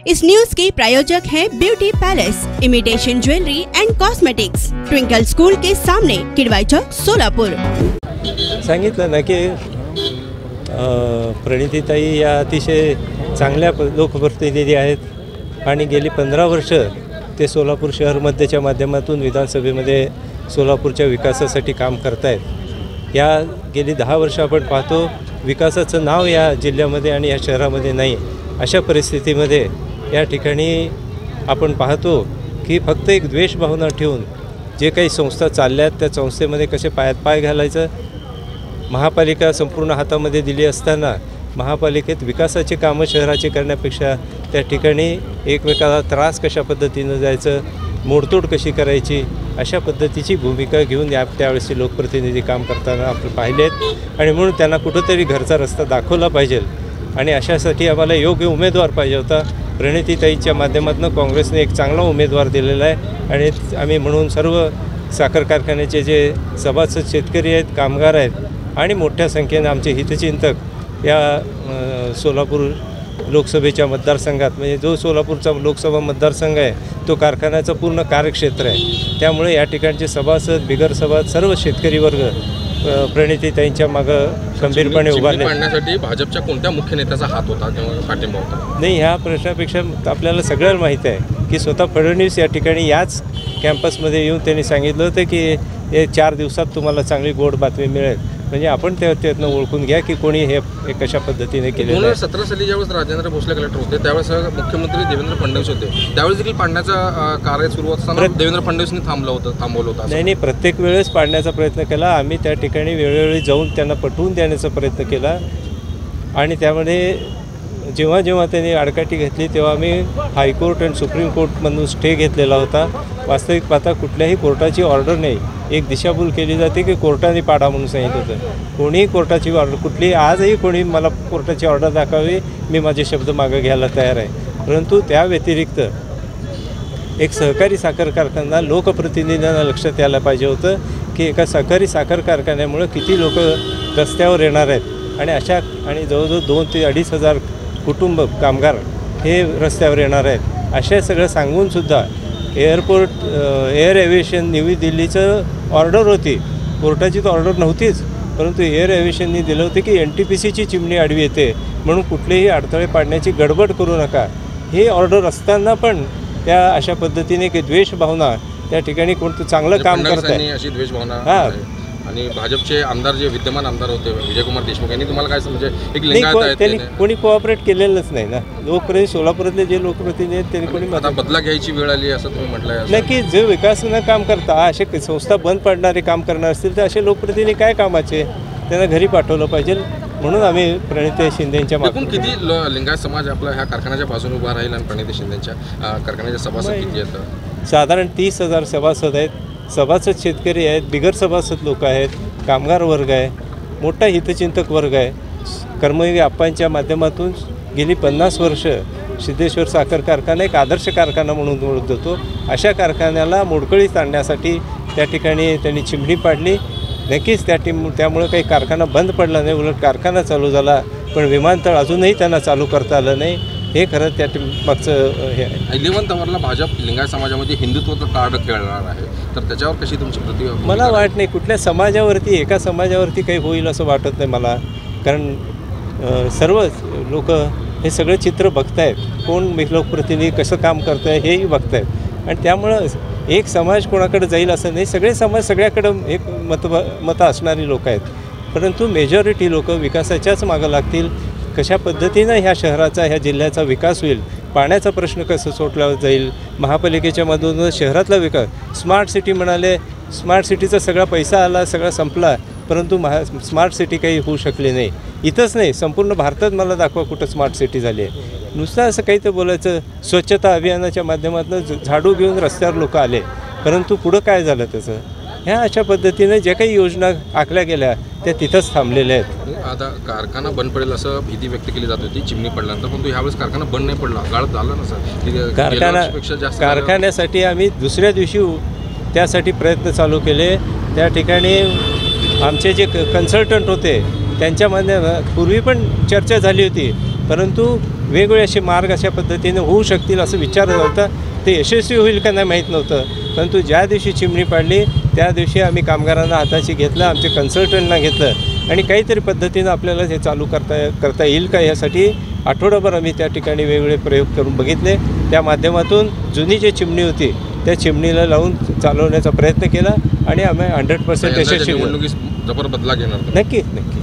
इस news के प्रायोजक हैं beauty palace, imitation jewellery and cosmetics, twinkle school के सामने, किडवाई चौक, सोलापूर। सांगितलं ना की प्रणितीताई या अतिशय चांगल्या लोकप्रतिनिधी आहेत आणि गेली 15 वर्ष ते सोलापूर शहर मध्यच्या माध्यमातून विधानसभेमध्ये सोलापूरच्या विकासासाठी काम करतायत। या गेली 10 वर्ष आपण पाहतो विकासाचं नाव या जिल्ह्यामध्ये आणि या शहरामध्ये नाही। अशा परिस्थितीमध्ये या ठिकाणी आपण पाहतो की फक्त एक द्वेषभावना ठेवून जे काही संस्था चालल्यात त्या संस्थेमध्ये कसे पायात पाय घालायचं, महापालिका संपूर्ण हातामध्ये दिली असताना महापालिकेत विकासाची कामं शहराची करण्यापेक्षा त्या ठिकाणी एकमेकाला त्रास कशा पद्धतीनं जायचं, मोडतोड कशी करायची, अशा पद्धतीची भूमिका घेऊन त्यावेळेसचे लोकप्रतिनिधी काम करताना आपण पाहिलेत आणि म्हणून त्यांना कुठंतरी घरचा रस्ता दाखवला पाहिजे आणि अशासाठी आम्हाला योग्य उमेदवार पाहिजे होता। प्रणितीताईच्या माध्यमातून काँग्रेसने एक चांगला उमेदवार दिलेला आहे आणि आम्ही म्हणून सर्व साखर कारखान्याचे जे सभासद शेतकरी आहेत, कामगार आहेत आणि मोठ्या संख्येने आमचे हितचिंतक या सोलापूर लोकसभेच्या मतदारसंघात, म्हणजे जो सोलापूरचा लोकसभा मतदारसंघ आहे तो कारखान्याचं पूर्ण कार्यक्षेत्र आहे, त्यामुळे या ठिकाणचे सभासद, बिगर सभासद सर्व शेतकरी वर्ग प्रणितीताईंच्या मागं खंबीरपणे उभारले। पाडण्यासाठी भाजपच्या कोणत्या मुख्य नेत्याचा हात होता किंवा पाठिंबा होता? नाही, ह्या प्रश्नापेक्षा आपल्याला सगळ्यांना माहीत आहे की स्वतः फडणवीस या ठिकाणी याच कॅम्पसमध्ये येऊन त्यांनी सांगितलं होतं की हे 4 दिवसात तुम्हाला चांगली गोड बातमी मिळेल। म्हणजे आपण त्यातनं ओळखून घ्या की कोणी हे कशा पद्धतीने केलेलं आहे। 2017 साली ज्यावेळेस राजेंद्र भोसले कलेक्टर होते त्यावेळेस मुख्यमंत्री देवेंद्र फडणवीस होते, त्यावेळेस देखील पाडण्याचा कार्य सुरू असताना देवेंद्र फडणवीसनी थांबवलं होतं। नाही, प्रत्येक वेळेस पाडण्याचा प्रयत्न केला आम्ही, त्या ठिकाणी वेळोवेळी जाऊन त्यांना पटवून देण्याचा प्रयत्न केला आणि त्यामध्ये जेव्हा जेव्हा त्यांनी आडकाठी घेतली तेव्हा आम्ही हायकोर्ट आणि सुप्रीम कोर्टमधून स्टे घेतलेला होता। वास्तविक पाहता कुठल्याही कोर्टाची ऑर्डर नाही, एक दिशाभूल केली जाते की कोर्टाने पाडा म्हणून सांगितलं होतं। कोणीही कोर्टाची ऑर्डर कुठली, आजही कोणी मला कोर्टाची ऑर्डर दाखवावी, मी माझे शब्द मागं घ्यायला तयार आहे। परंतु त्या व्यतिरिक्त एक सहकारी साखर कारखाना लोकप्रतिनिधींना लक्षात यायला पाहिजे होतं की एका सहकारी साखर कारखान्यामुळे किती लोक रस्त्यावर येणार आहेत आणि जवळजवळ 2 ते 2.5 हजार कुटुंब, कामगार हे रस्त्यावर येणार आहेत। अशा सगळं सांगूनसुद्धा एअर एव्हिएशन नवी दिल्लीचं ऑर्डर होती, कोर्टाची तर ऑर्डर नव्हतीच, परंतु एअर एव्हिएशननी दिलं होतं की NTPCची चिमणी आडवी येते म्हणून कुठलेही अडथळे पाडण्याची गडबड करू नका। हे ऑर्डर असताना पण त्या अशा पद्धतीने की द्वेषभावना त्या ठिकाणी कोणतं चांगलं काम करत आहे अशी द्वेषभावना। आणि भाजपचे आमदार जे विद्यमान आमदार होते विजयकुमार देशमुख यांनी तुम्हाला काय म्हणजे एक लिंगायत आहे त्यांनी कोणी कोऑपरेट केलेलंच नाही ना। लोकप्रतिनिधी सोलापुरातले जे लोकप्रतिनिधी आहेत त्यांनी कोणी आता बदला घ्यायची वेळ आली असं तुम्ही म्हटलंय? नाही की जे विकासानं काम करता असे संस्था बंद पडणारे काम करणार असतील तर असे लोकप्रतिनिधी काय कामाचे, त्यांना घरी पाठवलं पाहिजे। म्हणून आम्ही प्रणिती शिंदेच्या मागून किती लिंगायत समाज आपला ह्या कारखान्याच्या बाजूने उभा राहील आणि प्रणिती शिंदेच्या कारखान्याचे सभासद किती आहेत? साधारण 30,000 सभासद आहेत, सभासद शेतकरी आहेत, बिगर सभासद लोक आहेत, कामगार वर्ग आहे, मोठा हितचिंतक वर्ग आहे। कर्मयोगी आप्पांच्या माध्यमातून गेली 50 वर्ष सिद्धेश्वर साखर कारखाना एक आदर्श कारखाना म्हणून ओळखत होतो। अशा कारखान्याला मोडकळीत आणण्यासाठी त्या ठिकाणी त्यांनी चिमणी पाडली। नक्कीच त्यामुळे काही कारखाना बंद पडला नाही, उलट कारखाना चालू झाला, पण विमानतळ अजूनही त्यांना चालू करता आलं नाही। हे खरं त्या मागचं हे आहे। 11 ऑवरला भाजप लिंगायत समाजामध्ये हिंदुत्वाचं कार्ड खेळणार आहे, तर त्याच्यावर कशी तुमची प्रतिक्रिया? मला वाटत नाही कुठल्या समाजावरती, एका समाजावरती काही होईल असं वाटत नाही मला, कारण सर्व लोक हे सगळं चित्र बघतायत, कोण लोकप्रतिनिधी कसं काम करतं आहे हेही बघतायत आणि त्यामुळं एक समाज कोणाकडे जाईल असं नाही, सगळे समाज सगळ्याकडं एक मतं असणारी लोक आहेत, परंतु मेजॉरिटी लोक विकासाच्याच मागं लागतील। कशा पद्धतीनं ह्या शहराचा, ह्या जिल्ह्याचा विकास होईल, पाण्याचा प्रश्न कसं सोडला जाईल, महापालिकेच्या मधून शहरातला विकास, स्मार्ट सिटी म्हणाले, स्मार्ट सिटीचा सगळा पैसा आला, सगळा संपला, परंतु स्मार्ट सिटी काही होऊ शकली नाही। इथंच नाही, संपूर्ण भारतात मला दाखवा कुठं स्मार्ट सिटी झाली आहे। नुसतं असं काही तर बोलायचं, स्वच्छता अभियानाच्या माध्यमातून झाडू घेऊन रस्त्यावर लोक आले, परंतु पुढं काय झालं त्याचं? ह्या अशा पद्धतीने ज्या काही योजना आखल्या गेल्या त्या तिथंच थांबलेल्या आहेत। आता कारखाना बंद पडेल असं भीती व्यक्त केली जात होती चिमणी पडल्यानंतर, परंतु ह्यावेळेस कारखाना बंद नाही पडला, गाळप झालं ना सर? कारखान्यासाठी आम्ही दुसऱ्या दिवशी त्यासाठी प्रयत्न चालू केले। त्या ठिकाणी आमचे जे कन्सल्टंट होते त्यांच्या माध्यमातून पूर्वी पण चर्चा झाली होती, परंतु वेगवेगळे असे मार्ग अशा पद्धतीने होऊ शकतील असं विचार होता. ते यशस्वी होईल का नाही माहीत नव्हतं, परंतु ज्या दिवशी चिमणी पाडली त्या दिवशी आम्ही कामगारांना हाताशी घेतलं, आमचे कन्सल्टंटना घेतलं आणि काहीतरी पद्धतीनं आपल्याला हे चालू करता येईल का यासाठी आठवडाभर आम्ही त्या ठिकाणी वेगवेगळे प्रयोग करून बघितले. त्या माध्यमातून जुनी जी चिमणी होती त्या चिमणीला लावून चालवण्याचा प्रयत्न केला आणि आम्ही 100% यशस्वी जबर बदला घेणार. नक्की नक्की.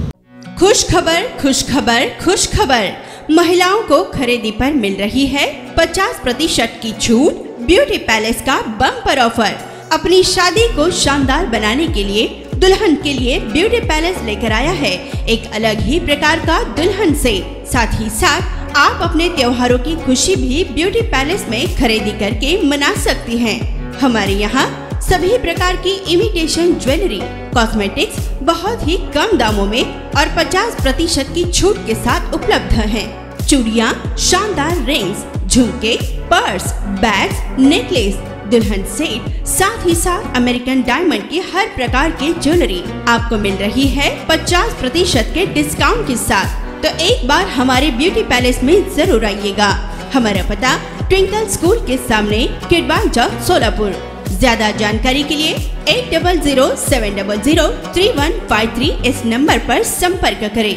खुश खबर, खुश खबर, खुश खबर। महिलाओं को खरीदी पर मिल रही है 50% की छूट। ब्यूटी पैलेस का बम्पर ऑफर। अपनी शादी को शानदार बनाने के लिए दुल्हन के लिए ब्यूटी पैलेस लेकर आया है एक अलग ही प्रकार का दुल्हन सेट। साथ ही साथ आप अपने त्योहारों की खुशी भी ब्यूटी पैलेस में खरीदी करके मना सकती हैं। हमारे यहाँ सभी प्रकार की इमिटेशन ज्वेलरी, कॉस्मेटिक्स बहुत ही कम दामों में और 50% की छूट के साथ उपलब्ध हैं। चूड़ियाँ, शानदार रिंग्स, झुमके, पर्स, बैग्स, नेकलेस, दुल्हन सेट, साथ ही साथ अमेरिकन डायमंड की हर प्रकार की ज्वेलरी आपको मिल रही है 50% के डिस्काउंट के साथ। तो एक बार हमारे ब्यूटी पैलेस में जरूर आइएगा। हमारा पता ट्विंकल स्कूल के सामने, किडवाई चौक, सोलापुर। ज्यादा जानकारी के लिए 8007003153 इस नंबर पर संपर्क करें।